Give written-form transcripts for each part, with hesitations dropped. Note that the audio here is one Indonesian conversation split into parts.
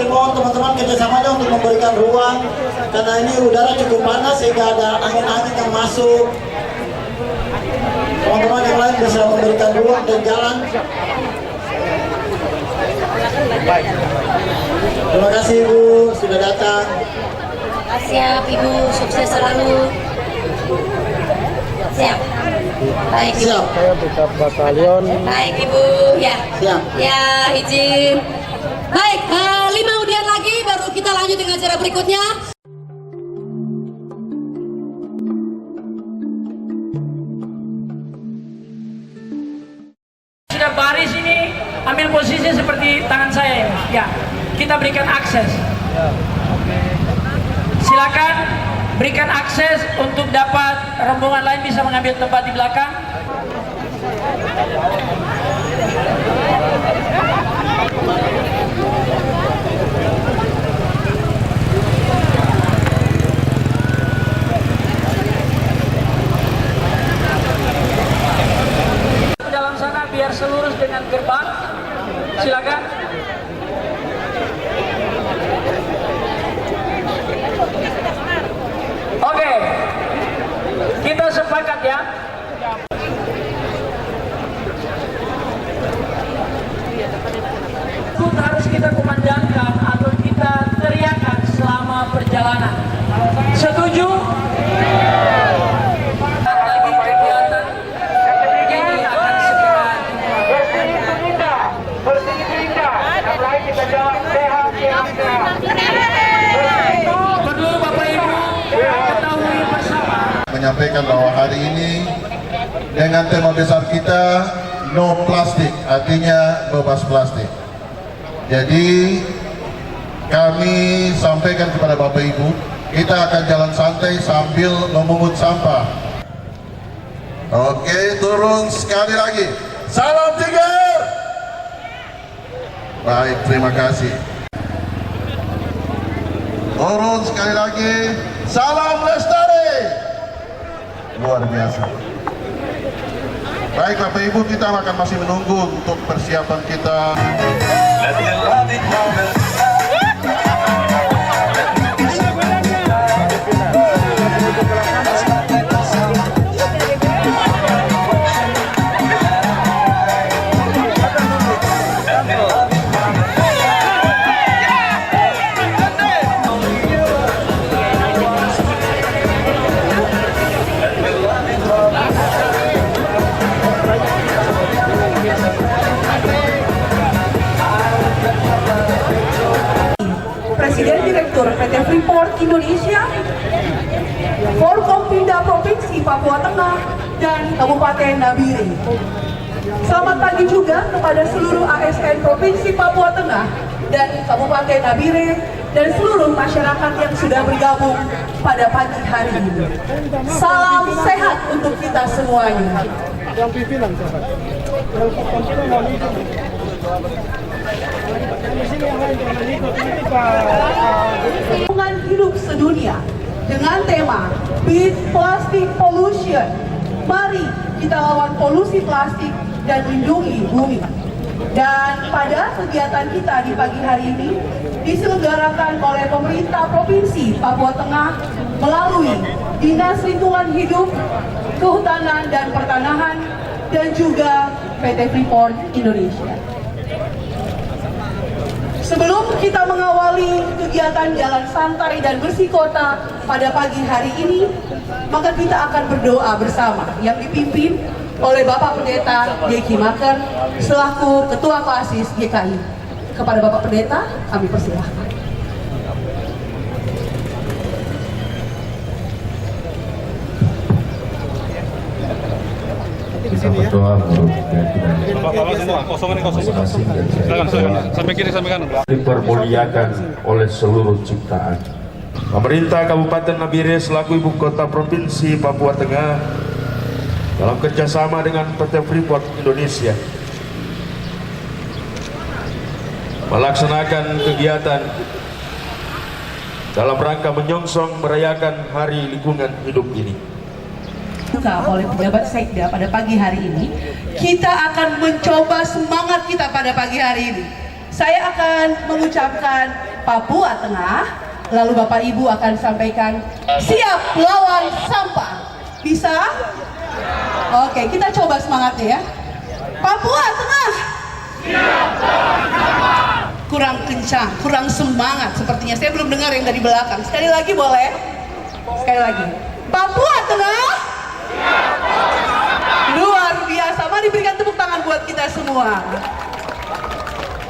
mohon teman-teman kerjasamanya untuk memberikan ruang, karena ini udara cukup panas sehingga ada angin-angin yang masuk. Teman-teman yang lain bisa memberikan ruang dan jalan. Terima kasih Ibu sudah datang. Siap Ibu, sukses selalu. Siap. Baik Ibu. Siap. Batalion. Baik Ibu, ya. Siap. Ya, izin. Baik, 5 undian lagi baru kita lanjut dengan acara berikutnya. Sudah baris ini, ambil posisi seperti tangan saya ini. Ya, kita berikan akses. Silakan berikan akses untuk dapat rombongan lain bisa mengambil tempat di belakang. Dalam sana biar selurus dengan gerbang. Silakan. Oke, kita sepakat ya. Harus kita kumandangkan atau kita teriakan selama perjalanan. Setuju? Lagi kegiatan ini akan segera perlu Bapak Ibu ketahui bersama. Menyampaikan bahwa hari ini dengan tema besar kita no plastik, artinya bebas plastik. Jadi kami sampaikan kepada Bapak Ibu, kita akan jalan santai sambil memungut sampah. Oke, turun sekali lagi. Salam Tiger. Baik, terima kasih. Turun sekali lagi. Salam Lestari. Luar biasa. Baik Bapak Ibu, kita akan masih menunggu untuk persiapan kita. Presiden Direktur PT Freeport Indonesia, Forkompinda Provinsi Papua Tengah, dan Kabupaten Nabire. Selamat pagi juga kepada seluruh ASN Provinsi Papua Tengah dan Kabupaten Nabire dan seluruh masyarakat yang sudah bergabung pada pagi hari ini. Salam sehat untuk kita semuanya. Yang pimpinan siapa? Yang pimpinan mau ikut. Lingkungan hidup sedunia dengan tema Beat Plastic Pollution. Mari kita lawan polusi plastik dan lindungi bumi. Dan pada kegiatan kita di pagi hari ini diselenggarakan oleh pemerintah Provinsi Papua Tengah melalui Dinas Lingkungan Hidup, Kehutanan dan Pertanahan dan juga PT Freeport Indonesia. Sebelum kita mengawali kegiatan jalan santai dan bersih kota pada pagi hari ini, maka kita akan berdoa bersama yang dipimpin oleh Bapak Pendeta J.K. Maker selaku Ketua Koasis GKI. Kepada Bapak Pendeta, kami persilahkan. Kita berdoa untuk Sampai kiri, sampai kanan. Dipermuliakan oleh seluruh ciptaan. Pemerintah Kabupaten Nabire selaku ibu kota Provinsi Papua Tengah dalam kerjasama dengan PT Freeport Indonesia melaksanakan kegiatan dalam rangka menyongsong merayakan Hari Lingkungan Hidup ini. Oleh pejabat Sekda pada pagi hari ini, kita akan mencoba semangat kita pada pagi hari ini. Saya akan mengucapkan Papua Tengah. Lalu Bapak Ibu akan sampaikan siap lawan sampah. Bisa? Oke, kita coba semangatnya ya. Papua Tengah. Kurang kencang, kurang semangat sepertinya. Saya belum dengar yang dari belakang. Sekali lagi boleh? Sekali lagi. Papua Tengah. Luar biasa. Mari berikan tepuk tangan buat kita semua.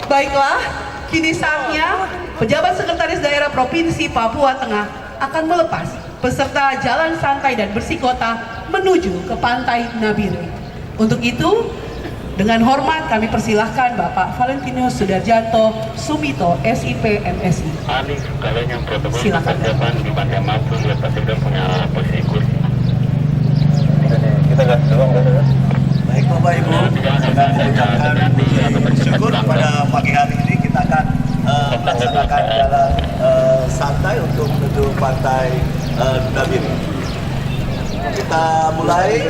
Baiklah, kini saatnya pejabat sekretaris daerah Provinsi Papua Tengah akan melepas peserta jalan santai dan bersih kota menuju ke Pantai Nabire. Untuk itu, dengan hormat kami persilahkan Bapak Valentinus Sudarjanto Sumito, SIP MSI. Silakan. Di Pantai Mapung, Bapak sudah punya posisi kursi. Kita nggak doang, Baik Bapak Ibu, dengan mengucapkan puji syukur pada pagi hari ini kita akan melaksanakan jalan santai untuk menuju Pantai Nabire. Kita mulai.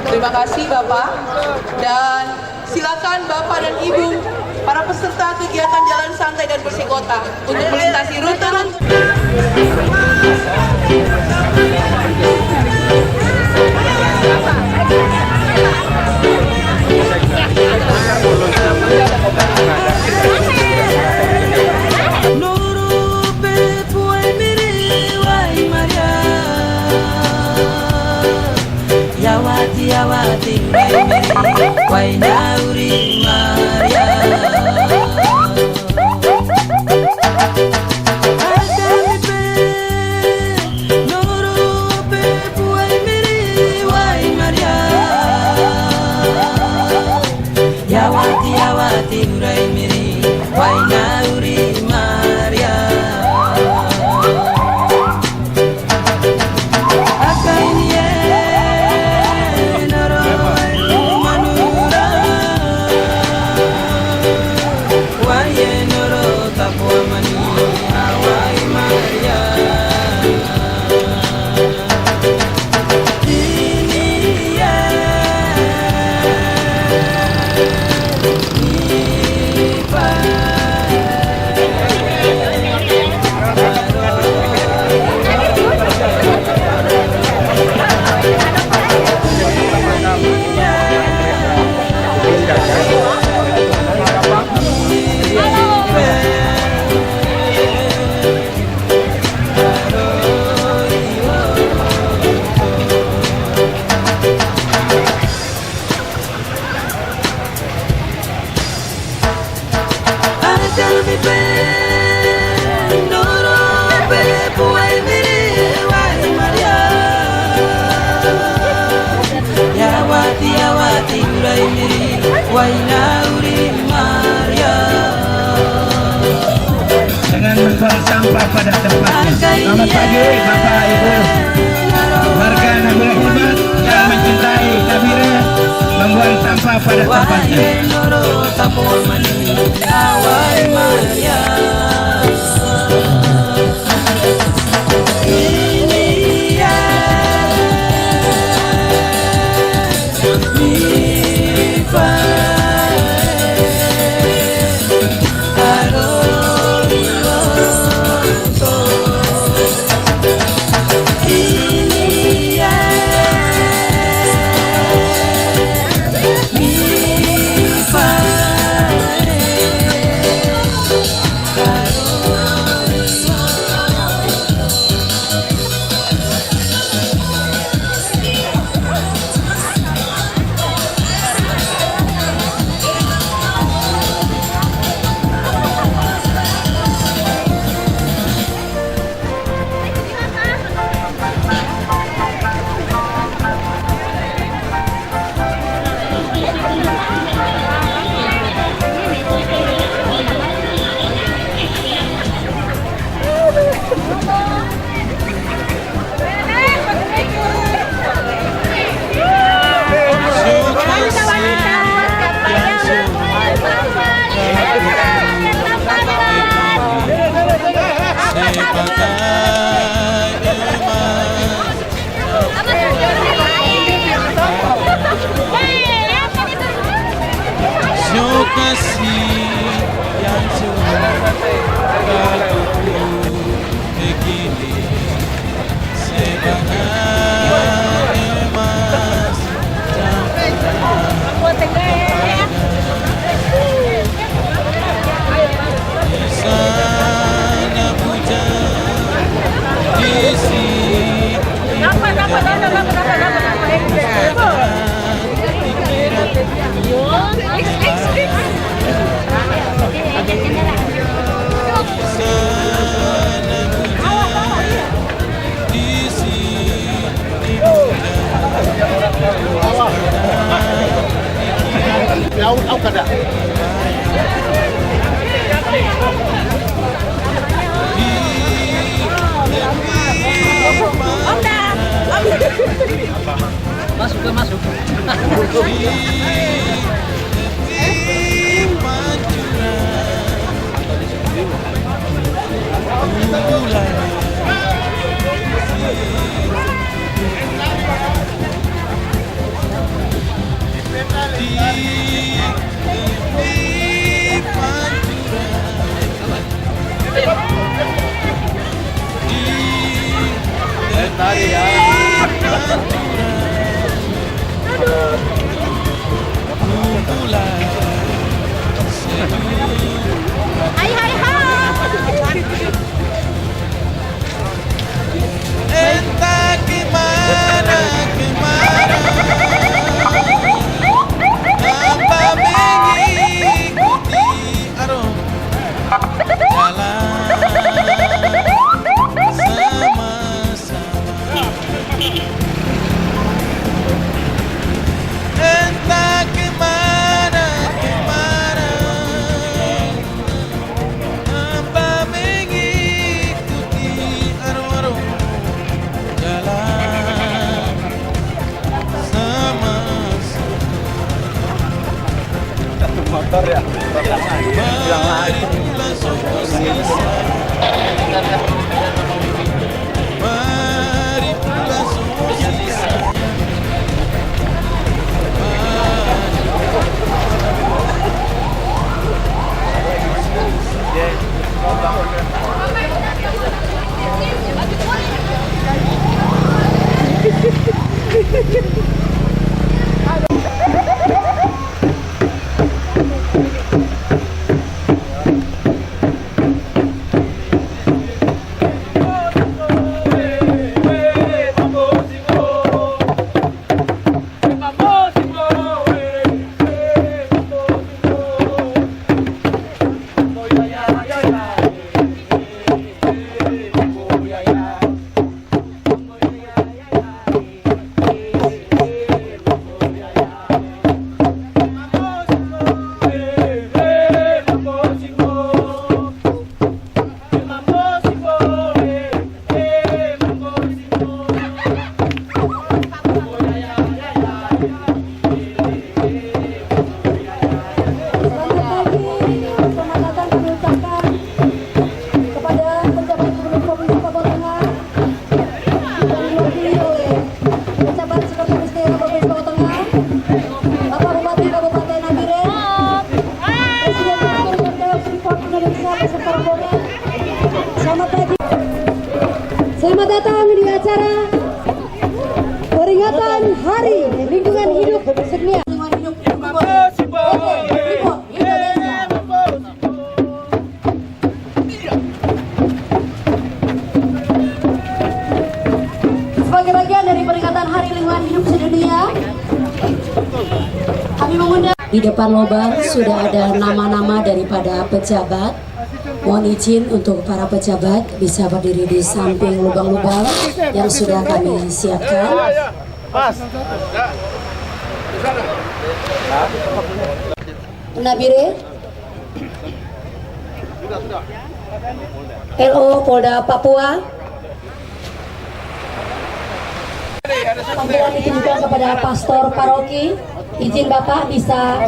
Terima kasih Bapak, dan silakan Bapak dan Ibu para peserta kegiatan jalan santai dan bersih kota untuk melintasi rute-rute. Yawati Wainauri Maria Yawati Urai Miri Wainauri Maria Yawati Urai Miri Wainauri Maria. Dengan membuang sampah pada tempatnya. Selamat pagi Bapak Ibu. Warga Nabire Hormat yang mencintai Nabire, membuang sampah pada tempatnya. Bye. kasih yang selalu begini sebagai emas di sana hujan di sini Masuk. Entah kemana tanpa mengikuti aroma jalan sama-sama. Entah kemana tanpa mengikuti aroma jalan sama-sama. Motor ya. Marilah sungguh sisa. Marilah sungguh sisa. Selamat datang di acara peringatan Hari Lingkungan Hidup Sedunia. Lingkungan Hidup Indonesia. Sebagai bagian dari peringatan Hari Lingkungan Hidup Sedunia, kami mengundang. Di depan lobang sudah ada nama-nama daripada pejabat. Mohon izin untuk para pejabat bisa berdiri di samping lubang-lubang yang sudah kami siapkan. Nabire, LO Polda Papua. Panggilan ditujukan kepada pastor paroki. Izin Bapak bisa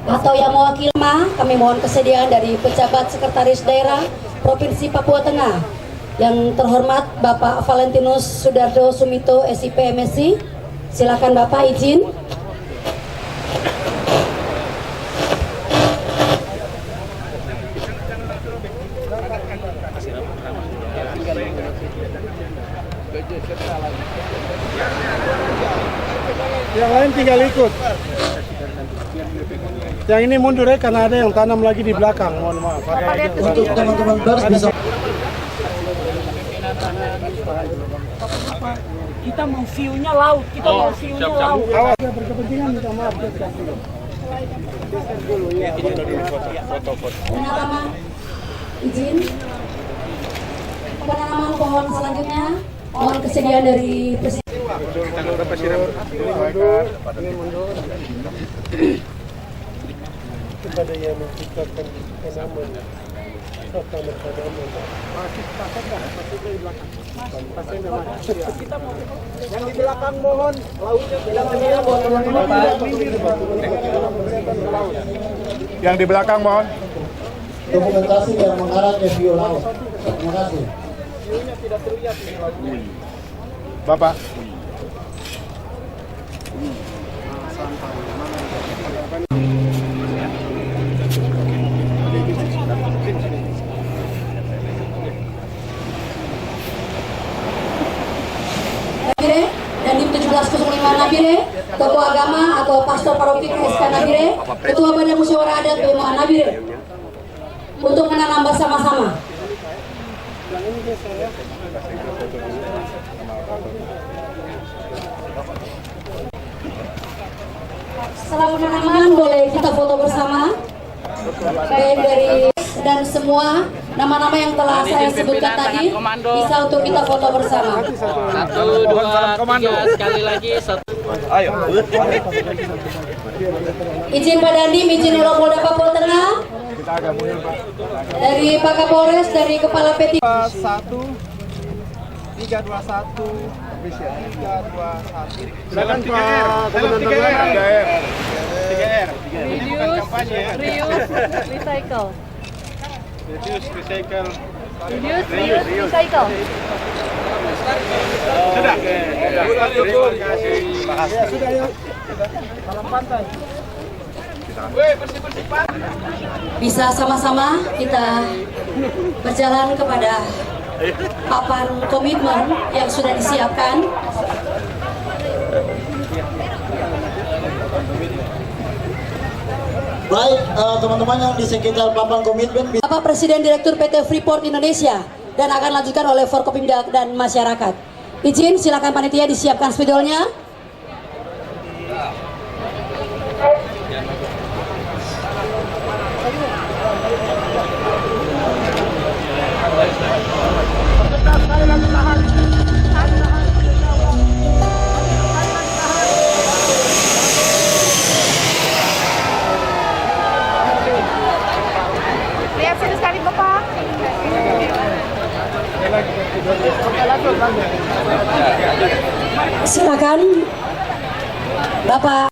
atau yang mewakili kami mohon kesediaan dari pejabat sekretaris daerah Provinsi Papua Tengah yang terhormat Bapak Valentinus Sudardo Sumito SIP MSc. Silakan Bapak izin. Yang lain tinggal ikut. Yang ini mundur ya karena ada yang tanam lagi di belakang. Mohon maaf. Untuk teman-teman pers bisa. Kita mau view-nya laut. Kita mau view-nya laut. Awas ya, berkepentingan minta maaf. Penanaman izin. Penanaman pohon selanjutnya. Mohon kesediaan dari Presiden. Kepada yang menciptakan penanaman serta bertanaman. Masih pakai nggak? Masih di belakang. Yang di belakang mohon lautnya Yang di belakang mohon. Dokumentasi yang mengarah ke view laut. Terima kasih. view-nya tidak terlihat di lautnya. Bapak. Nabire dan di 1705 Nabire, Tokoh Agama atau Pastor Paroki KSK Nabire, Ketua Badan Musyawarah Adat BMA Nabire, untuk menanam bersama-sama. Setelah penanaman boleh kita foto bersama, baik dari dan semua nama-nama yang telah saya sebutkan tadi bisa untuk kita foto bersama. 1, 2, 3, sekali lagi. Ayo. Izin Pak Dandim, izin Polda Papua Tengah. Dari Pak Kapolres, dari Kepala P3. 321 Dalam 3R. Dalam 3R. 3R. Ini bukan kampanye ya. Reuse, recycle. Reduce, recycle. Reuse, recycle. Sudah. Terima kasih. sudah yuk. Salam pantai. Bisa sama-sama kita berjalan kepada papan komitmen yang sudah disiapkan. Baik, teman-teman yang di sekitar papan komitmen. Bapak Presiden Direktur PT Freeport Indonesia dan akan dilanjutkan oleh Forkopimda dan masyarakat. Izin, silakan panitia disiapkan spidolnya. Lihat sini sekali Bapak. Silakan Bapak.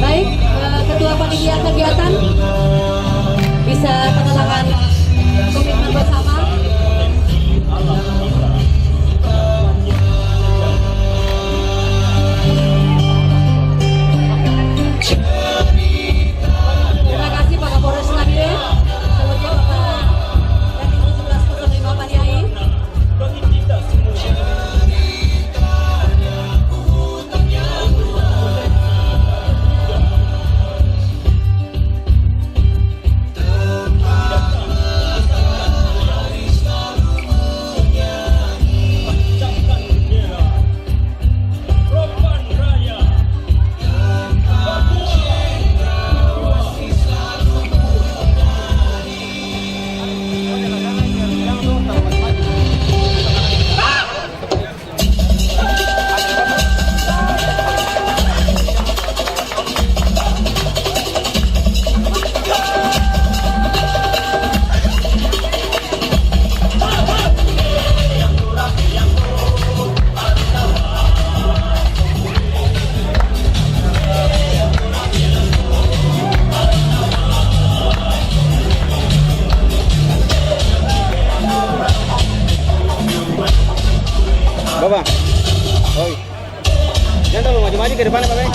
Baik, Ketua Panitia Kegiatan bisa tanda tangan komitmen bersama. Terima kasih Pak Kapolres Nabire. Selanjutnya Bapak dari 1705 Paniai. Bapak. Oi. Jangan terlalu maju-maju ke depan, Bapak.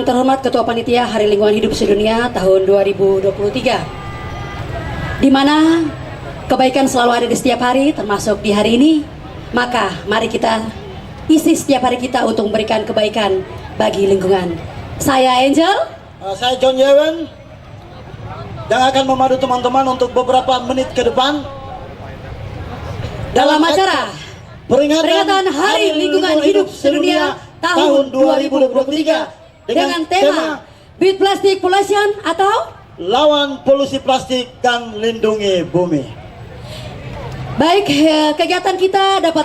terhormat Ketua Panitia Hari Lingkungan Hidup Sedunia tahun 2023, di mana kebaikan selalu ada di setiap hari, termasuk di hari ini. Maka mari kita isi setiap hari kita untuk memberikan kebaikan bagi lingkungan. Saya Angel, Saya John Yewen, yang akan memandu teman-teman untuk beberapa menit ke depan dalam acara peringatan Hari Lingkungan Hidup Sedunia tahun 2023 dengan tema Beat Plastic Pollution atau Lawan Polusi Plastik dan Lindungi Bumi. Baik, kegiatan kita dapat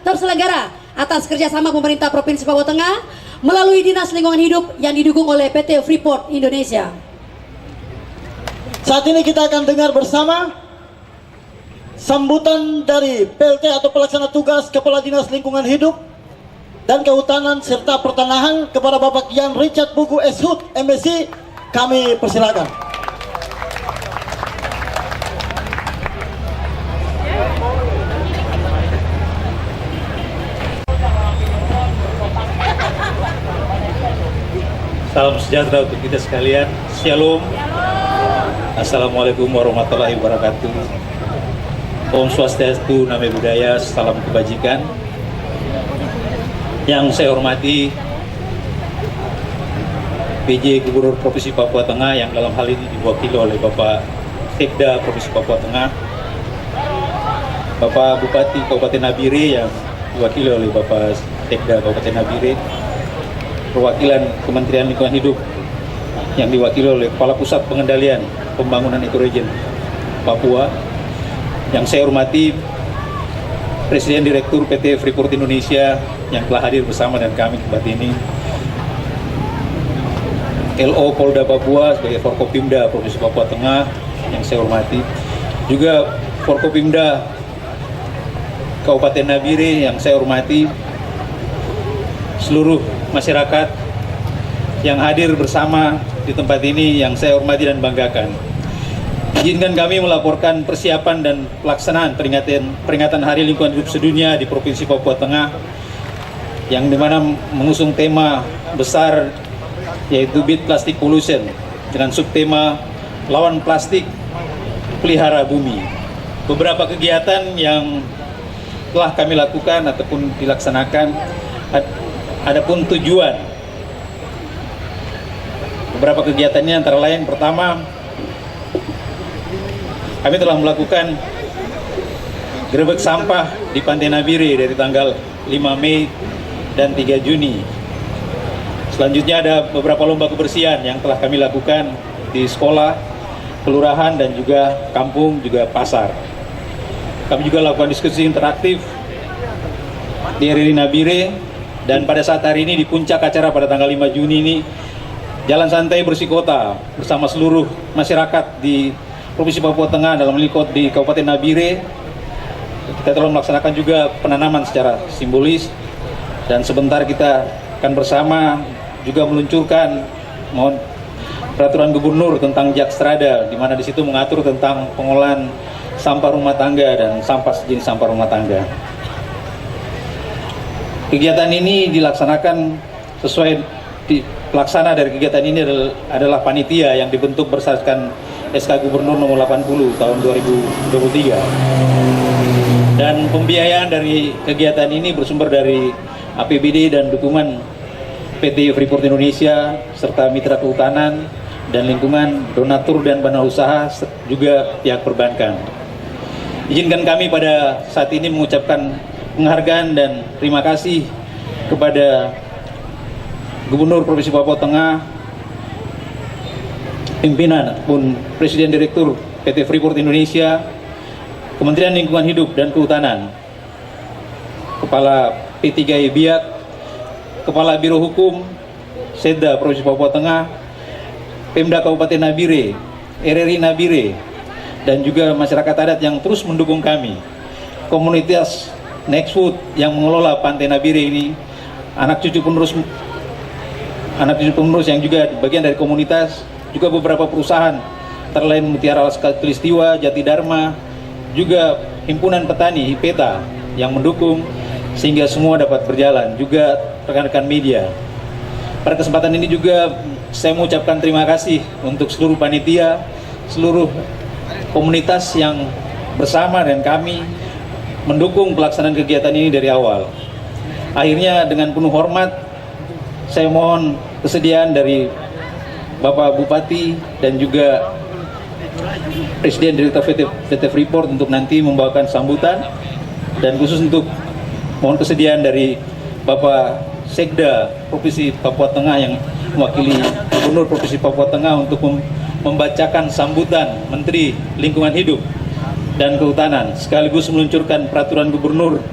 terselenggara atas kerjasama pemerintah Provinsi Papua Tengah melalui Dinas Lingkungan Hidup yang didukung oleh PT Freeport Indonesia. Saat ini kita akan dengar bersama sambutan dari PLT atau Pelaksana Tugas Kepala Dinas Lingkungan Hidup dan Kehutanan serta Pertanahan kepada Bapak Yan Richard Bugu Eshut MSc. Kami persilakan. Salam sejahtera untuk kita sekalian. Shalom. Assalamualaikum warahmatullahi wabarakatuh. Om Swastiastu, Namo Buddhaya, salam kebajikan. Yang saya hormati PJ Gubernur Provinsi Papua Tengah yang dalam hal ini diwakili oleh Bapak Sekda Provinsi Papua Tengah, Bapak Bupati Kabupaten Nabire yang diwakili oleh Bapak Sekda Kabupaten Nabire, perwakilan Kementerian Lingkungan Hidup yang diwakili oleh Kepala Pusat Pengendalian Pembangunan Ekoregion Papua, yang saya hormati Presiden Direktur PT Freeport Indonesia yang telah hadir bersama dengan kami tempat ini, LO Polda Papua sebagai Forkopimda Provinsi Papua Tengah yang saya hormati, juga Forkopimda Kabupaten Nabire yang saya hormati, seluruh masyarakat yang hadir bersama di tempat ini yang saya hormati dan banggakan. Izinkan kami melaporkan persiapan dan pelaksanaan peringatan Hari Lingkungan Hidup Sedunia di Provinsi Papua Tengah, yang dimana mengusung tema besar yaitu Beat Plastic Pollution dengan subtema Lawan Plastik, Pelihara Bumi. Beberapa kegiatan yang telah kami lakukan ataupun dilaksanakan, adapun tujuan beberapa kegiatannya antara lain, pertama, kami telah melakukan gerebek sampah di Pantai Nabire dari tanggal 5 Mei dan 3 Juni. Selanjutnya ada beberapa lomba kebersihan yang telah kami lakukan di sekolah, kelurahan, dan juga kampung, juga pasar. Kami juga lakukan diskusi interaktif di RRI Nabire, dan pada saat hari ini di puncak acara pada tanggal 5 Juni ini, Jalan Santai Bersih Kota bersama seluruh masyarakat di Provinsi Papua Tengah dalam lingkup di Kabupaten Nabire. Kita telah melaksanakan juga penanaman secara simbolis, dan sebentar kita akan bersama juga meluncurkan peraturan gubernur tentang Jakstrada, di mana di situ mengatur tentang pengolahan sampah rumah tangga dan sampah sejenis sampah rumah tangga. Kegiatan ini dilaksanakan sesuai pelaksana dari kegiatan ini adalah panitia yang dibentuk berdasarkan SK Gubernur nomor 80 tahun 2023. Dan pembiayaan dari kegiatan ini bersumber dari APBD dan dukungan PT Freeport Indonesia serta mitra kehutanan dan lingkungan, donatur dan badan usaha, juga pihak perbankan. Izinkan kami pada saat ini mengucapkan penghargaan dan terima kasih kepada Gubernur Provinsi Papua Tengah, pimpinan pun Presiden Direktur PT Freeport Indonesia, Kementerian Lingkungan Hidup dan Kehutanan, Kepala P3I Biak, Kepala Biro Hukum Sedda Provinsi Papua Tengah, Pemda Kabupaten Nabire, RRI Nabire, dan juga masyarakat adat yang terus mendukung kami, komunitas Nextfood yang mengelola Pantai Nabire ini, anak cucu penerus yang juga bagian dari komunitas, juga beberapa perusahaan terlain Mutiara Katulistiwa, Jati Dharma, juga himpunan petani HIPETA yang mendukung sehingga semua dapat berjalan, juga rekan-rekan media. Pada kesempatan ini juga saya mengucapkan terima kasih untuk seluruh panitia, seluruh komunitas yang bersama dengan kami mendukung pelaksanaan kegiatan ini dari awal. Akhirnya dengan penuh hormat saya mohon kesediaan dari Bapak Bupati dan juga Presiden Direktur PT Freeport untuk nanti membawakan sambutan, dan khusus untuk mohon kesediaan dari Bapak Sekda Provinsi Papua Tengah yang mewakili Gubernur Provinsi Papua Tengah untuk membacakan sambutan Menteri Lingkungan Hidup dan Kehutanan sekaligus meluncurkan peraturan Gubernur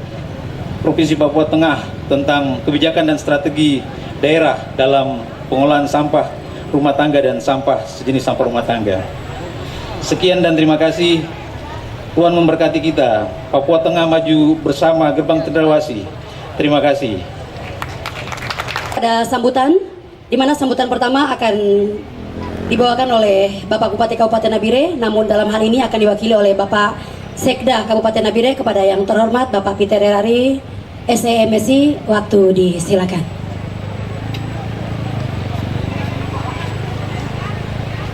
Provinsi Papua Tengah tentang kebijakan dan strategi daerah dalam pengolahan sampah rumah tangga dan sampah sejenis sampah rumah tangga. Sekian dan terima kasih. Tuhan memberkati kita. Papua Tengah maju bersama, gerbang cendrawasih. Terima kasih. Ada sambutan, di mana sambutan pertama akan dibawakan oleh Bapak Bupati Kabupaten Nabire, namun dalam hal ini akan diwakili oleh Bapak Sekda Kabupaten Nabire. Kepada yang terhormat Bapak Peter Erari, SEMSI, waktu disilakan.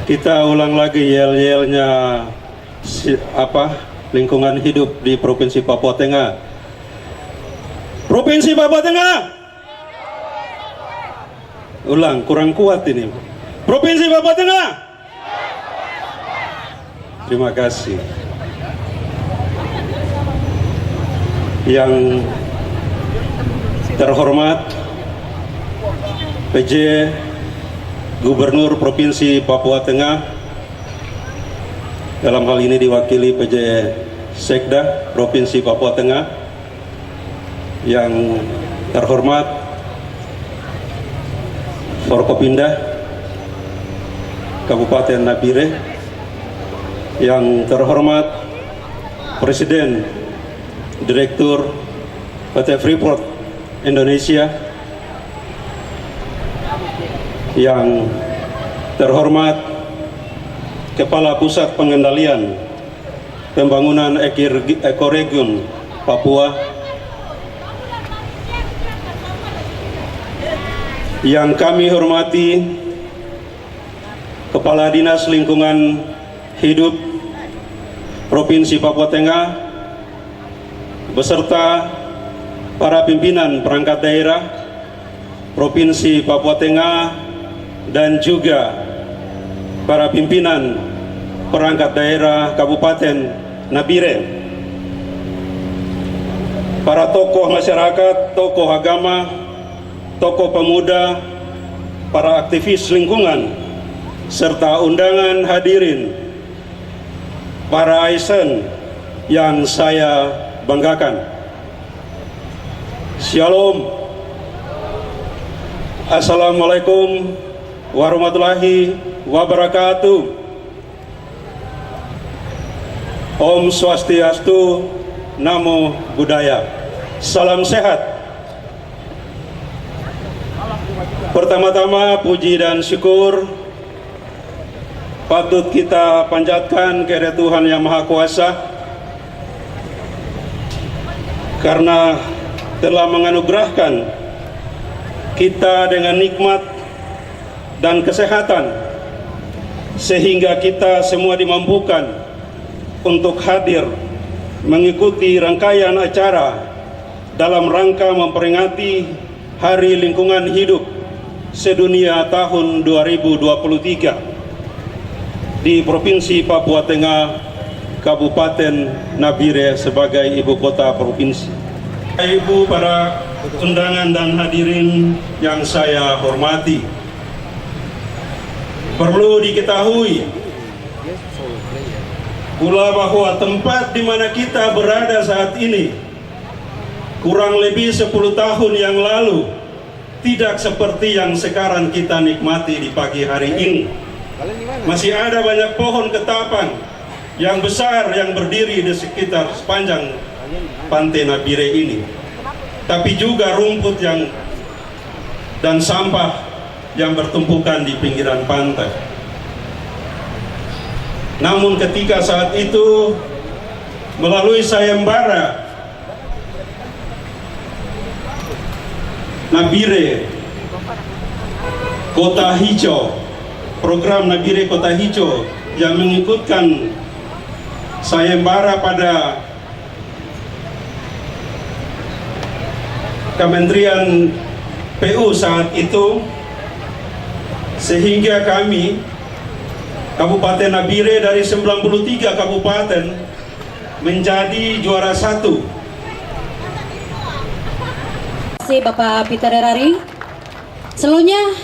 Kita ulang lagi yel-yelnya lingkungan hidup di Provinsi Papua Tengah. Provinsi Papua Tengah. Ulang, kurang kuat ini. Provinsi Papua Tengah. Terima kasih. Yang terhormat PJ Gubernur Provinsi Papua Tengah, dalam hal ini diwakili PJ Sekda Provinsi Papua Tengah, yang terhormat Forkopimda Kabupaten Nabire, yang terhormat Presiden Direktur PT Freeport Indonesia, yang terhormat Kepala Pusat Pengendalian Pembangunan Ekoregion Papua, yang kami hormati Kepala Dinas Lingkungan Hidup Provinsi Papua Tengah beserta para pimpinan perangkat daerah Provinsi Papua Tengah dan juga para pimpinan perangkat daerah Kabupaten Nabire, para tokoh masyarakat, tokoh agama, tokoh pemuda, para aktivis lingkungan, serta undangan hadirin, para ASN yang saya banggakan. Shalom. Assalamualaikum warahmatullahi wabarakatuh. Om Swastiastu, Namo Buddhaya. Salam sehat. Pertama-tama puji dan syukur patut kita panjatkan kepada Tuhan Yang Maha Kuasa karena telah menganugerahkan kita dengan nikmat dan kesehatan, sehingga kita semua dimampukan untuk hadir mengikuti rangkaian acara dalam rangka memperingati Hari Lingkungan Hidup Sedunia tahun 2023 di Provinsi Papua Tengah, Kabupaten Nabire sebagai ibu kota provinsi. Ibu, para undangan dan hadirin yang saya hormati, perlu diketahui pula bahwa tempat di mana kita berada saat ini kurang lebih 10 tahun yang lalu tidak seperti yang sekarang kita nikmati di pagi hari ini. Masih ada banyak pohon ketapang yang besar yang berdiri di sekitar sepanjang pantai Nabire ini, tapi juga rumput dan sampah yang bertumpukan di pinggiran pantai. Namun ketika saat itu melalui sayembara Nabire Kota Hijau, program Nabire Kota Hijau yang mengikutkan sayembara pada Kementerian PU saat itu, sehingga kami Kabupaten Nabire dari 93 kabupaten menjadi juara 1. Terima kasih Bapak Peter Erari. Selanjutnya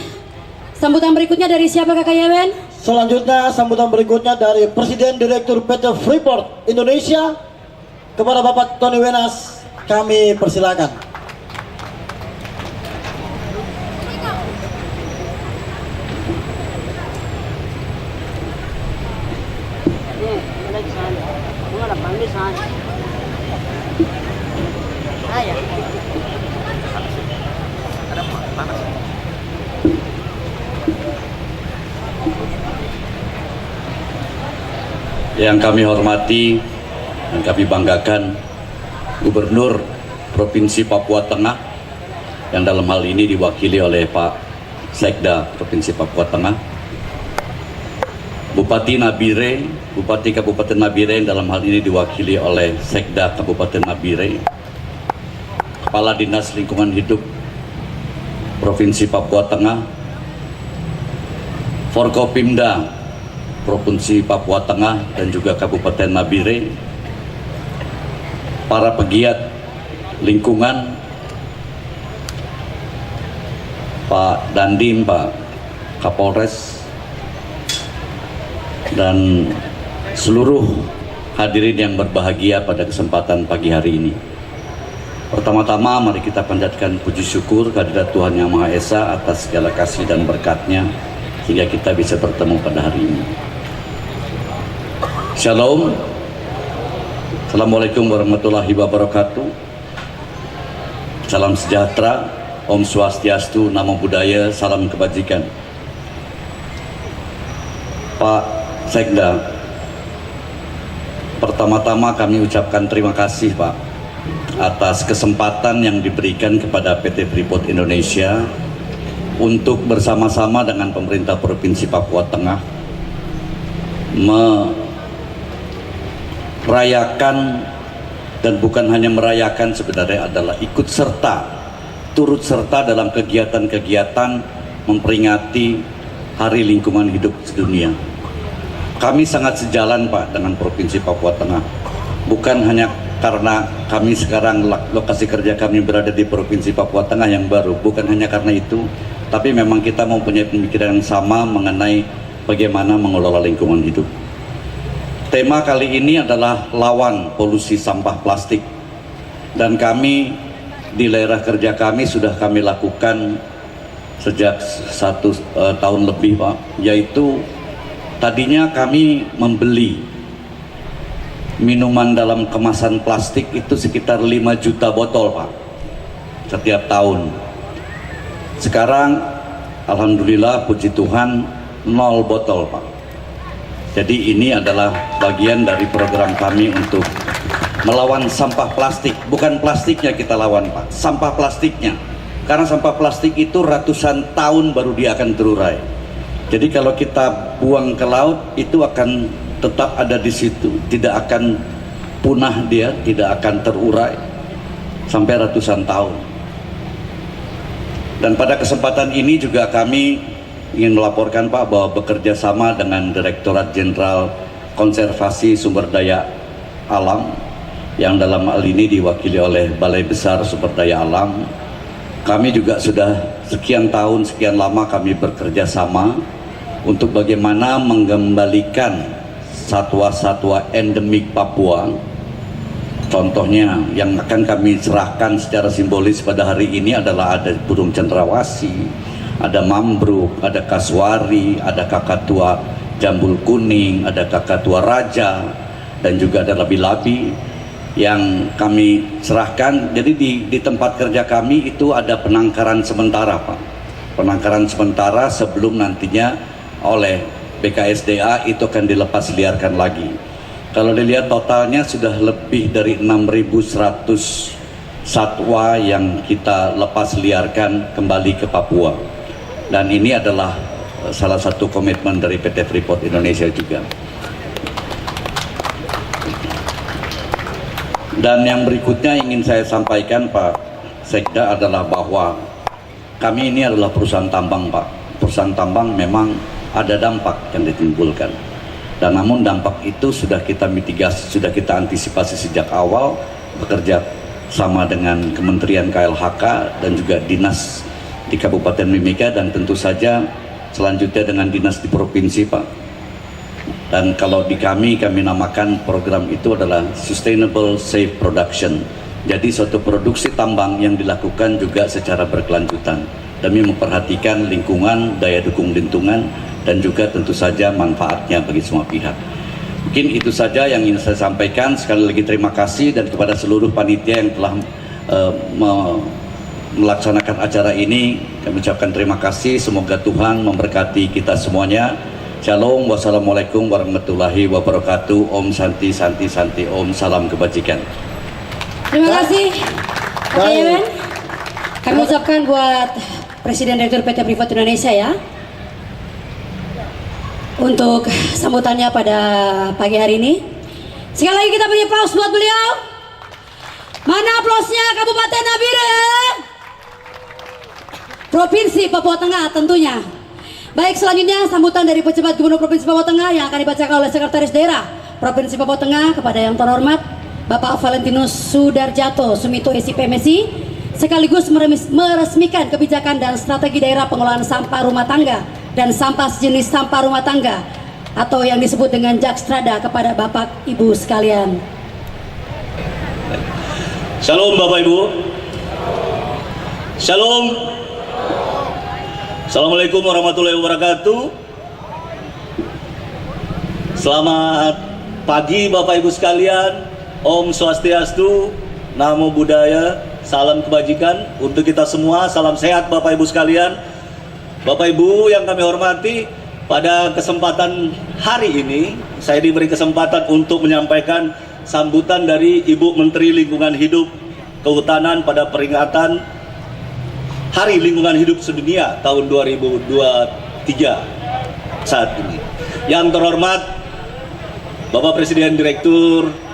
sambutan berikutnya dari siapa Kakak Yewen? Selanjutnya sambutan berikutnya dari Presiden Direktur PT Freeport Indonesia kepada Bapak Tony Wenas, kami persilakan. Yang kami hormati dan kami banggakan Gubernur Provinsi Papua Tengah yang dalam hal ini diwakili oleh Pak Sekda Provinsi Papua Tengah, Bupati Nabire, Bupati Kabupaten Nabire yang dalam hal ini diwakili oleh Sekda Kabupaten Nabire, Kepala Dinas Lingkungan Hidup Provinsi Papua Tengah, Forkopimda Provinsi Papua Tengah dan juga Kabupaten Nabire, para pegiat lingkungan, Pak Dandim, Pak Kapolres, dan seluruh hadirin yang berbahagia pada kesempatan pagi hari ini. Pertama-tama mari kita panjatkan puji syukur kehadirat Tuhan Yang Maha Esa atas segala kasih dan berkat-Nya sehingga kita bisa bertemu pada hari ini. Shalom. Assalamualaikum warahmatullahi wabarakatuh. Salam sejahtera, Om Swastiastu, Namo Buddhaya, salam kebajikan. Pak Sekda, pertama-tama kami ucapkan terima kasih Pak atas kesempatan yang diberikan kepada PT Freeport Indonesia untuk bersama-sama dengan pemerintah Provinsi Papua Tengah merayakan, dan bukan hanya merayakan, sebenarnya adalah ikut serta, turut serta dalam kegiatan-kegiatan memperingati Hari Lingkungan Hidup Sedunia. Kami sangat sejalan Pak dengan Provinsi Papua Tengah, bukan hanya karena kami sekarang lokasi kerja kami berada di Provinsi Papua Tengah yang baru, bukan hanya karena itu, tapi memang kita mempunyai pemikiran yang sama mengenai bagaimana mengelola lingkungan hidup. Tema kali ini adalah lawan polusi sampah plastik, dan kami di daerah kerja kami sudah kami lakukan sejak 1 tahun lebih Pak, yaitu tadinya kami membeli minuman dalam kemasan plastik itu sekitar 5 juta botol Pak setiap tahun. Sekarang alhamdulillah puji Tuhan 0 botol Pak. Jadi ini adalah bagian dari program kami untuk melawan sampah plastik. Bukan plastiknya kita lawan Pak, sampah plastiknya. Karena sampah plastik itu ratusan tahun baru dia akan terurai. Jadi kalau kita buang ke laut itu akan tetap ada di situ, tidak akan punah dia, tidak akan terurai sampai ratusan tahun. Dan pada kesempatan ini juga kami ingin melaporkan Pak bahwa bekerja sama dengan Direktorat Jenderal Konservasi Sumber Daya Alam yang dalam hal ini diwakili oleh Balai Besar Sumber Daya Alam, kami juga sudah sekian tahun, sekian lama kami bekerja sama untuk bagaimana mengembalikan satwa-satwa endemik Papua. Contohnya yang akan kami serahkan secara simbolis pada hari ini adalah ada burung cendrawasih, ada mambruk, ada kasuari, ada kakatua jambul kuning, ada kakatua raja, dan juga ada labi-labi yang kami serahkan. Jadi di tempat kerja kami itu ada penangkaran sementara Pak, penangkaran sementara sebelum nantinya oleh BKSDA itu akan dilepas liarkan lagi. Kalau dilihat totalnya sudah lebih dari 6.100 satwa yang kita lepas liarkan kembali ke Papua. dan ini adalah salah satu komitmen dari PT Freeport Indonesia juga. Dan yang berikutnya ingin saya sampaikan Pak Sekda adalah bahwa kami ini adalah perusahaan tambang Pak. Perusahaan tambang memang ada dampak yang ditimbulkan. Dan namun dampak itu sudah kita mitigasi, sudah kita antisipasi sejak awal, bekerja sama dengan Kementerian KLHK dan juga dinas di Kabupaten Mimika, dan tentu saja selanjutnya dengan dinas di provinsi Pak. Dan kalau di kami namakan program itu adalah Sustainable Safe Production. Jadi suatu produksi tambang yang dilakukan juga secara berkelanjutan demi memperhatikan lingkungan, daya dukung lingkungan, dan juga tentu saja manfaatnya bagi semua pihak. Mungkin itu saja yang ingin saya sampaikan. Sekali lagi terima kasih, dan kepada seluruh panitia yang telah melaksanakan acara ini kami ucapkan terima kasih. Semoga Tuhan memberkati kita semuanya. Shalom, wassalamualaikum warahmatullahi wabarakatuh. Om Santi Santi Santi, Om salam kebajikan. Terima kasih Pak Yewen. Kami ucapkan buat Presiden Direktur PT Freeport Indonesia ya, untuk sambutannya pada pagi hari ini. Sekali lagi kita beri aplaus buat beliau. Mana aplausnya Kabupaten Nabire, Provinsi Papua Tengah tentunya. Baik, selanjutnya sambutan dari pejabat Gubernur Provinsi Papua Tengah yang akan dibacakan oleh Sekretaris Daerah Provinsi Papua Tengah kepada yang terhormat Bapak Valentinus Sudarjato Sumito SIP MSI, sekaligus meresmikan kebijakan dan strategi daerah pengelolaan sampah rumah tangga dan sampah sejenis sampah rumah tangga atau yang disebut dengan Jakstrada kepada Bapak Ibu sekalian. Shalom Bapak Ibu. Shalom. Assalamualaikum warahmatullahi wabarakatuh. Selamat pagi Bapak Ibu sekalian. Om Swastiastu, Namo Buddhaya, salam kebajikan untuk kita semua. Salam sehat Bapak Ibu sekalian. Bapak Ibu yang kami hormati, pada kesempatan hari ini saya diberi kesempatan untuk menyampaikan sambutan dari Ibu Menteri Lingkungan Hidup Kehutanan pada peringatan Hari Lingkungan Hidup Sedunia tahun 2023 saat ini. Yang terhormat Bapak Presiden Direktur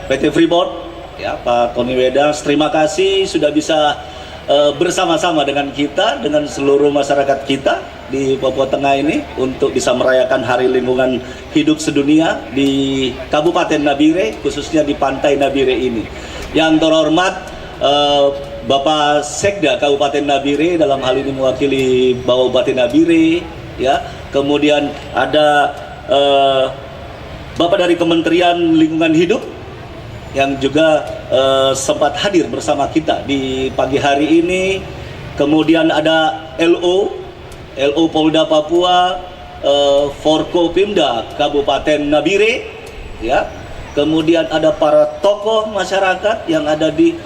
PT Freeport ya, Pak Tony Wedang, terima kasih sudah bisa bersama-sama dengan kita, dengan seluruh masyarakat kita di Papua Tengah ini untuk bisa merayakan Hari Lingkungan Hidup Sedunia di Kabupaten Nabire, khususnya di Pantai Nabire ini. Yang terhormat Bapak Sekda Kabupaten Nabire, dalam hal ini mewakili Bupati Nabire, ya. Kemudian ada Bapak dari Kementerian Lingkungan Hidup yang juga sempat hadir bersama kita di pagi hari ini. Kemudian ada LO Polda Papua, Forkopimda Kabupaten Nabire, ya. Kemudian ada para tokoh masyarakat yang ada di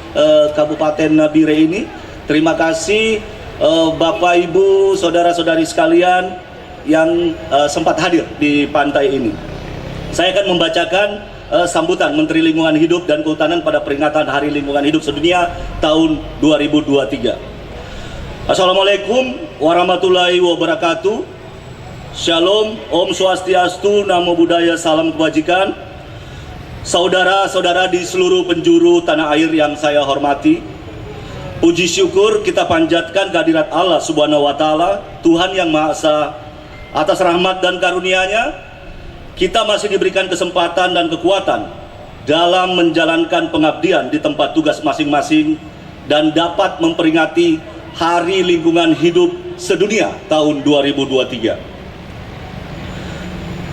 Kabupaten Nabire ini. Terima kasih Bapak Ibu, saudara-saudari sekalian yang sempat hadir di pantai ini. Saya akan membacakan sambutan Menteri Lingkungan Hidup dan Kehutanan pada peringatan Hari Lingkungan Hidup Sedunia tahun 2023. Assalamualaikum warahmatullahi wabarakatuh. Shalom, Om Swastiastu, Namo Buddhaya, salam kebajikan. Saudara-saudara di seluruh penjuru tanah air yang saya hormati, puji syukur kita panjatkan kehadirat Allah Subhanahu wa Ta'ala, Tuhan yang Maha Esa. Atas rahmat dan karunia-Nya, kita masih diberikan kesempatan dan kekuatan dalam menjalankan pengabdian di tempat tugas masing-masing dan dapat memperingati Hari Lingkungan Hidup Sedunia tahun 2023.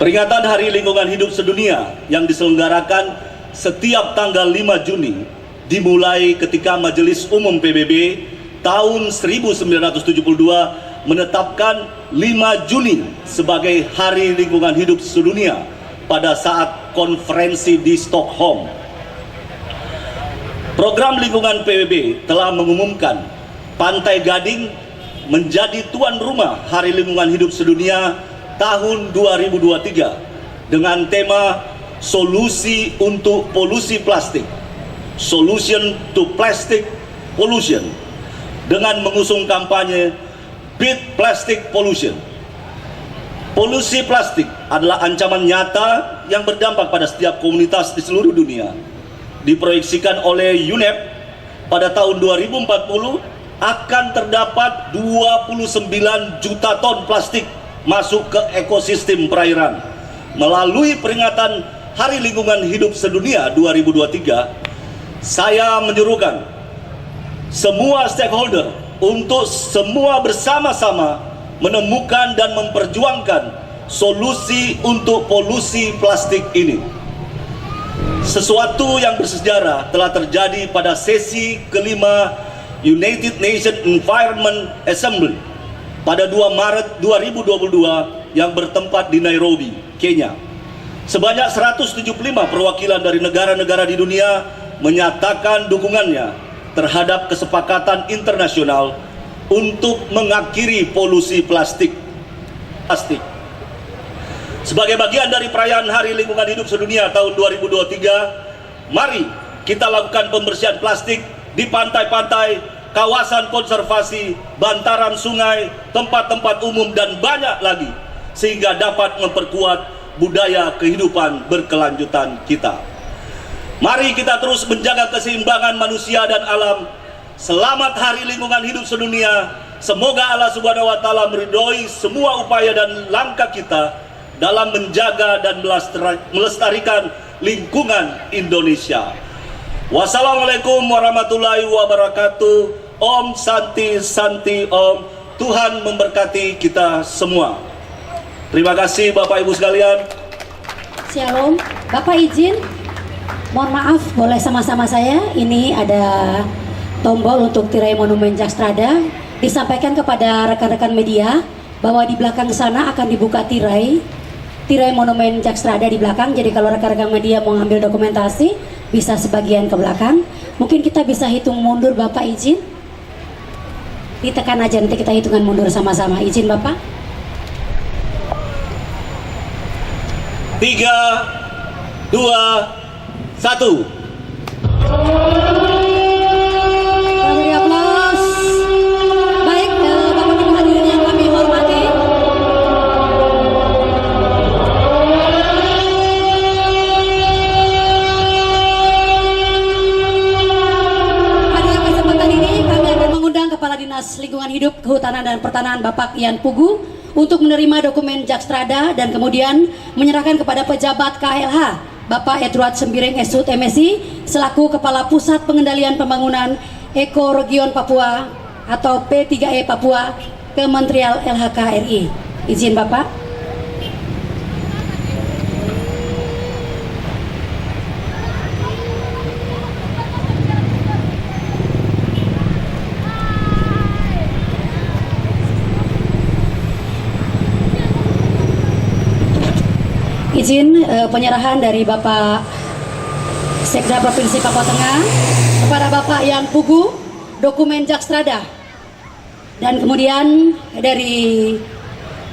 Peringatan Hari Lingkungan Hidup Sedunia yang diselenggarakan setiap tanggal 5 Juni dimulai ketika Majelis Umum PBB tahun 1972 menetapkan 5 Juni sebagai Hari Lingkungan Hidup Sedunia pada saat konferensi di Stockholm. Program lingkungan PBB telah mengumumkan Pantai Gading menjadi tuan rumah Hari Lingkungan Hidup Sedunia tahun 2023 dengan tema Solusi untuk Polusi Plastik, Solution to Plastic Pollution, dengan mengusung kampanye beat plastic pollution. Polusi plastik adalah ancaman nyata yang berdampak pada setiap komunitas di seluruh dunia. Diproyeksikan oleh UNEP pada tahun 2040 akan terdapat 29 juta ton plastik masuk ke ekosistem perairan. Melalui peringatan Hari Lingkungan Hidup Sedunia 2023, saya menyerukan semua stakeholder untuk semua bersama-sama menemukan dan memperjuangkan solusi untuk polusi plastik ini. Sesuatu yang bersejarah telah terjadi pada sesi kelima United Nations Environment Assembly pada 2 Maret 2022 yang bertempat di Nairobi, Kenya. Sebanyak 175 perwakilan dari negara-negara di dunia menyatakan dukungannya terhadap kesepakatan internasional untuk mengakhiri polusi plastik. Sebagai bagian dari perayaan Hari Lingkungan Hidup Sedunia tahun 2023, mari kita lakukan pembersihan plastik di pantai-pantai, kawasan konservasi, bantaran sungai, tempat-tempat umum, dan banyak lagi, sehingga dapat memperkuat budaya kehidupan berkelanjutan kita. Mari kita terus menjaga keseimbangan manusia dan alam. Selamat Hari Lingkungan Hidup Sedunia. Semoga Allah Subhanahu wa Ta'ala meridhoi semua upaya dan langkah kita dalam menjaga dan melestarikan lingkungan Indonesia. Wassalamualaikum warahmatullahi wabarakatuh. Om Santi Santi Om. Tuhan memberkati kita semua. Terima kasih Bapak Ibu sekalian. Shalom. Bapak izin, mohon maaf, boleh sama-sama saya. Ini ada tombol untuk tirai Monumen Jakstrada. Disampaikan kepada rekan-rekan media bahwa di belakang sana akan dibuka tirai Monumen Jakstrada di belakang. Jadi kalau rekan-rekan media mau ngambil dokumentasi bisa sebagian ke belakang. Mungkin kita bisa hitung mundur, Bapak izin. Ditekan aja, nanti kita hitungan mundur sama-sama. Izin Bapak. 3, 2, 1. Beri aplaus. Baik, Bapak Ibu hadirin yang kami hormati. Pada kesempatan ini kami akan mengundang Kepala Dinas Lingkungan Hidup, Kehutanan dan Pertanahan Bapak Ian Pugu untuk menerima dokumen Jakstrada dan kemudian menyerahkan kepada pejabat KLH Bapak Edward Sembiring SHUT MSI selaku Kepala Pusat Pengendalian Pembangunan Ekoregion Papua atau P3E Papua Kementerian LHK RI. Izin Bapak. Izin penyerahan dari Bapak Sekda Provinsi Papua Tengah kepada Bapak Ian Pugu dokumen Jakstrada, dan kemudian dari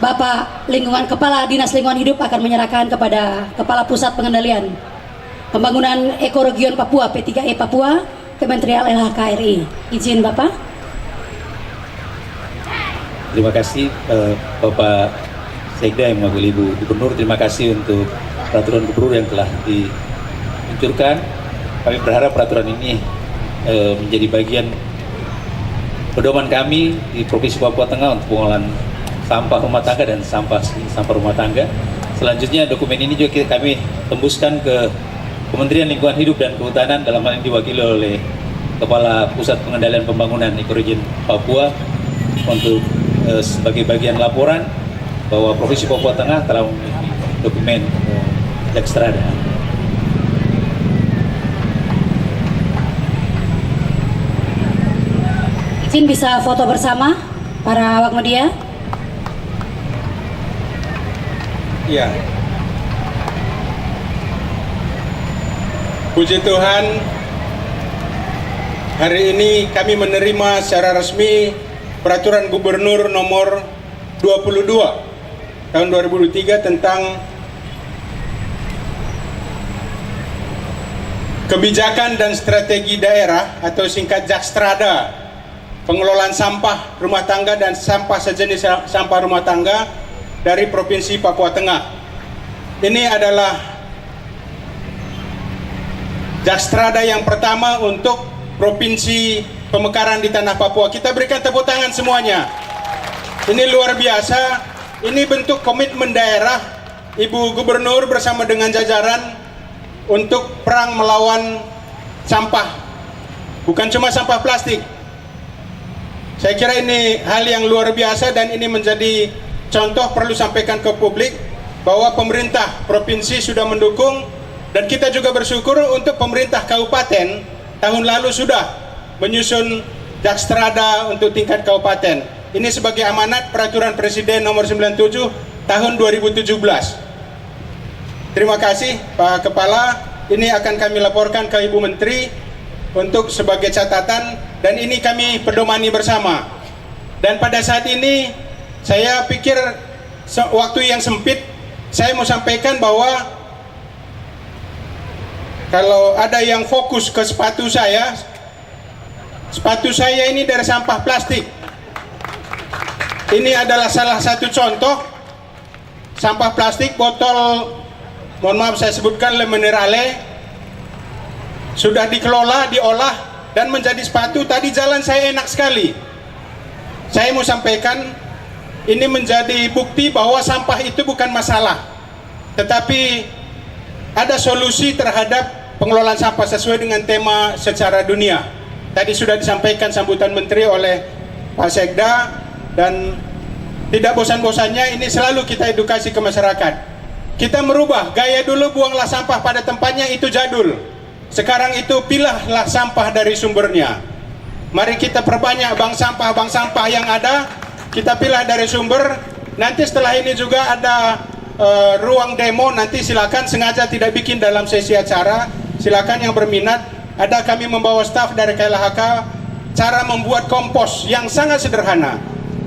Bapak Kepala Dinas Lingkungan Hidup akan menyerahkan kepada Kepala Pusat Pengendalian Pembangunan Ekoregion Papua P3E Papua Kementerian LHK RI. Izin Bapak. Terima kasih Bapak Sekda yang mewakili Ibu Gubernur. Terima kasih untuk peraturan gubernur yang telah diluncurkan. Kami berharap peraturan ini menjadi bagian pedoman kami di Provinsi Papua Tengah untuk pengolahan sampah rumah tangga dan sampah rumah tangga. Selanjutnya dokumen ini juga kami tembuskan ke Kementerian Lingkungan Hidup dan Kehutanan, dalam hal ini diwakili oleh Kepala Pusat Pengendalian Pembangunan Ekoregion Papua untuk sebagai bagian laporan bahwa Provinsi Papua Tengah telah memiliki dokumen Jakstrada. Izin bisa foto bersama para awak media. Ya. Puji Tuhan, hari ini kami menerima secara resmi Peraturan Gubernur nomor 22 tahun 2003 tentang kebijakan dan strategi daerah atau singkat Jakstrada pengelolaan sampah rumah tangga dan sampah sejenis sampah rumah tangga dari Provinsi Papua Tengah. Ini adalah Jakstrada yang pertama untuk Provinsi Pemekaran di tanah Papua. Kita berikan tepuk tangan semuanya. Ini luar biasa. Ini bentuk komitmen daerah Ibu Gubernur bersama dengan jajaran untuk perang melawan sampah. Bukan cuma sampah plastik. Saya kira ini hal yang luar biasa dan ini menjadi contoh perlu sampaikan ke publik bahwa pemerintah provinsi sudah mendukung dan kita juga bersyukur untuk pemerintah kabupaten tahun lalu sudah menyusun Jakstrada untuk tingkat kabupaten. Ini sebagai amanat peraturan Presiden nomor 97 tahun 2017. Terima kasih Pak Kepala. Ini akan kami laporkan ke Ibu Menteri untuk sebagai catatan dan ini kami pedomani bersama. Dan pada saat ini saya pikir waktu yang sempit saya mau sampaikan bahwa kalau ada yang fokus ke sepatu saya ini dari sampah plastik. Ini adalah salah satu contoh sampah plastik botol, mohon maaf saya sebutkan Le Minerale, sudah dikelola, diolah dan menjadi sepatu. Tadi jalan saya enak sekali. Saya mau sampaikan ini menjadi bukti bahwa sampah itu bukan masalah, tetapi ada solusi terhadap pengelolaan sampah sesuai dengan tema secara dunia. Tadi sudah disampaikan sambutan Menteri oleh Pak Sekda dan tidak bosan-bosannya ini selalu kita edukasi ke masyarakat. Kita merubah gaya dulu buanglah sampah pada tempatnya itu jadul. Sekarang itu pilahlah sampah dari sumbernya. Mari kita perbanyak bank sampah yang ada, kita pilah dari sumber. Nanti setelah ini juga ada ruang demo, nanti silakan, sengaja tidak bikin dalam sesi acara, silakan yang berminat. Ada kami membawa staf dari KLHK cara membuat kompos yang sangat sederhana.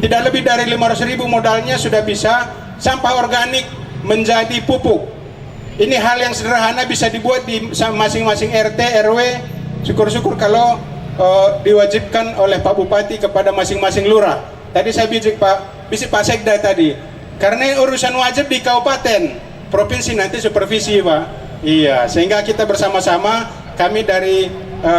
Tidak lebih dari 500.000 modalnya sudah bisa sampah organik menjadi pupuk. Ini hal yang sederhana bisa dibuat di masing-masing RT, RW. Syukur-syukur kalau diwajibkan oleh Pak Bupati kepada masing-masing lurah. Tadi saya bisik Pak Sekda tadi. Karena urusan wajib di kabupaten, provinsi nanti supervisi Pak. Iya, sehingga kita bersama-sama, kami dari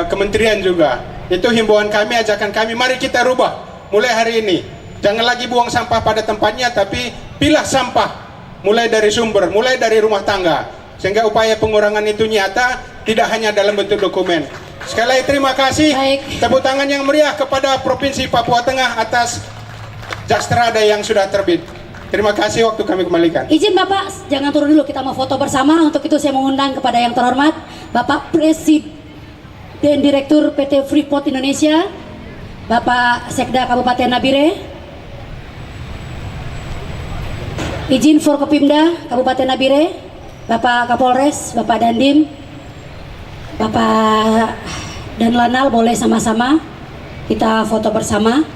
kementerian juga. Itu himbauan kami, ajakan kami, mari kita rubah mulai hari ini. Jangan lagi buang sampah pada tempatnya, tapi pilah sampah mulai dari sumber, mulai dari rumah tangga, sehingga upaya pengurangan itu nyata, tidak hanya dalam bentuk dokumen. Sekali lagi terima kasih. Tepuk tangan yang meriah kepada Provinsi Papua Tengah atas Jakstrada yang sudah terbit. Terima kasih, waktu kami kembalikan. Izin Bapak, jangan turun dulu, kita mau foto bersama. Untuk itu saya mengundang kepada yang terhormat Bapak Presiden Direktur PT Freeport Indonesia, Bapak Sekda Kabupaten Nabire. Izin Forkopimda Kabupaten Nabire, Bapak Kapolres, Bapak Dandim, Bapak dan Lanal, boleh sama-sama kita foto bersama.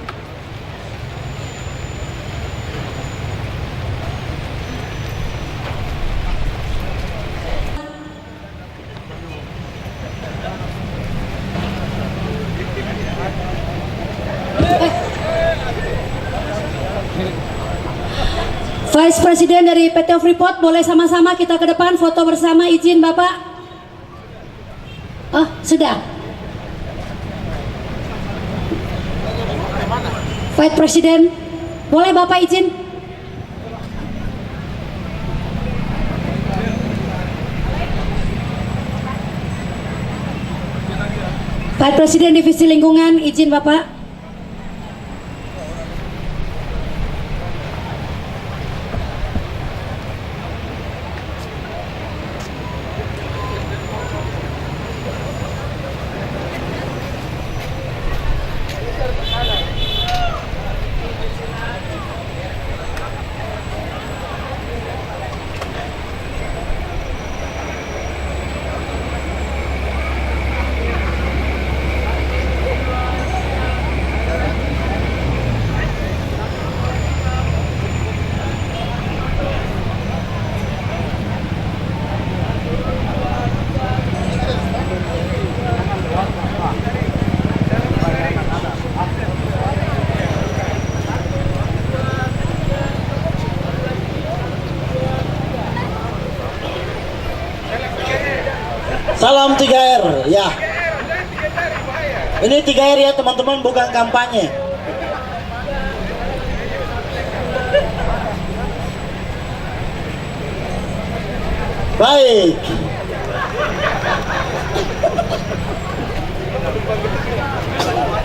Vice Presiden dari PT Freeport, boleh sama-sama kita ke depan foto bersama, izin Bapak. Oh, sudah. Vice Presiden, boleh Bapak izin? Vice Presiden Divisi Lingkungan, izin Bapak. Salam 3R ya. Ini 3R ya teman-teman, bukan kampanye. Baik.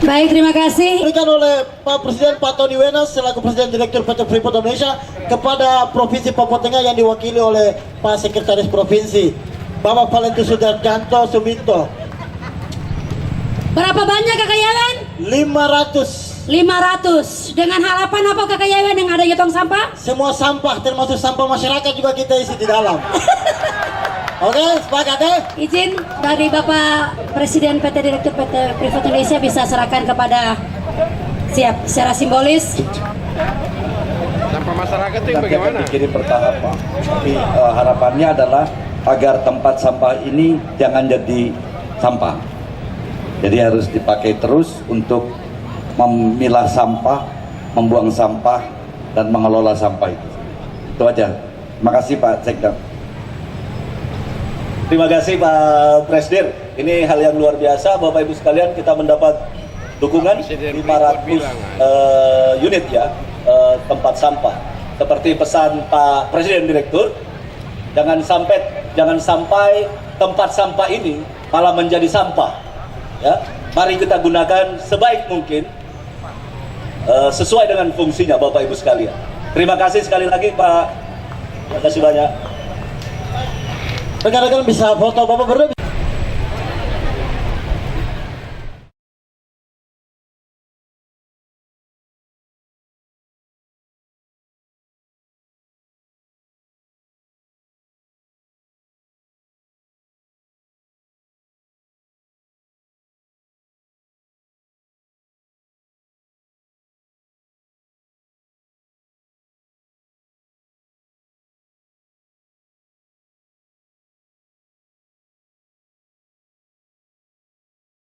Baik, terima kasih. Diberikan oleh Pak Presiden Pak Tony Wenas selaku Presiden Direktur PT Freeport Indonesia kepada Provinsi Papua Tengah yang diwakili oleh Pak Sekretaris Provinsi Bapak Valentus Sudarjanto Suminto. Berapa banyak Kakak Yayan? 500. 500. Dengan harapan apa Kakak Yayan yang adanya tong sampah? Semua sampah termasuk sampah masyarakat juga kita isi di dalam. Oke, sepakat ya? Izin dari Bapak Presiden PT Direktur PT Freeport Indonesia bisa serahkan kepada siap secara simbolis. Sampah masyarakat itu bagaimana? Dikirim bertahap Pak. Tapi harapannya adalah agar tempat sampah ini jangan jadi sampah. Jadi harus dipakai terus untuk memilah sampah, membuang sampah, dan mengelola sampah itu. Itu aja. Terima kasih Pak Sekda. Terima kasih Pak Presiden. Ini hal yang luar biasa, Bapak Ibu sekalian, kita mendapat dukungan 500 unit ya tempat sampah. Seperti pesan Pak Presiden Direktur, jangan sampai tempat sampah ini malah menjadi sampah. Ya, mari kita gunakan sebaik mungkin sesuai dengan fungsinya Bapak Ibu sekalian. Terima kasih sekali lagi Pak. Terima kasih banyak. Rekan-rekan bisa foto Bapak berdua.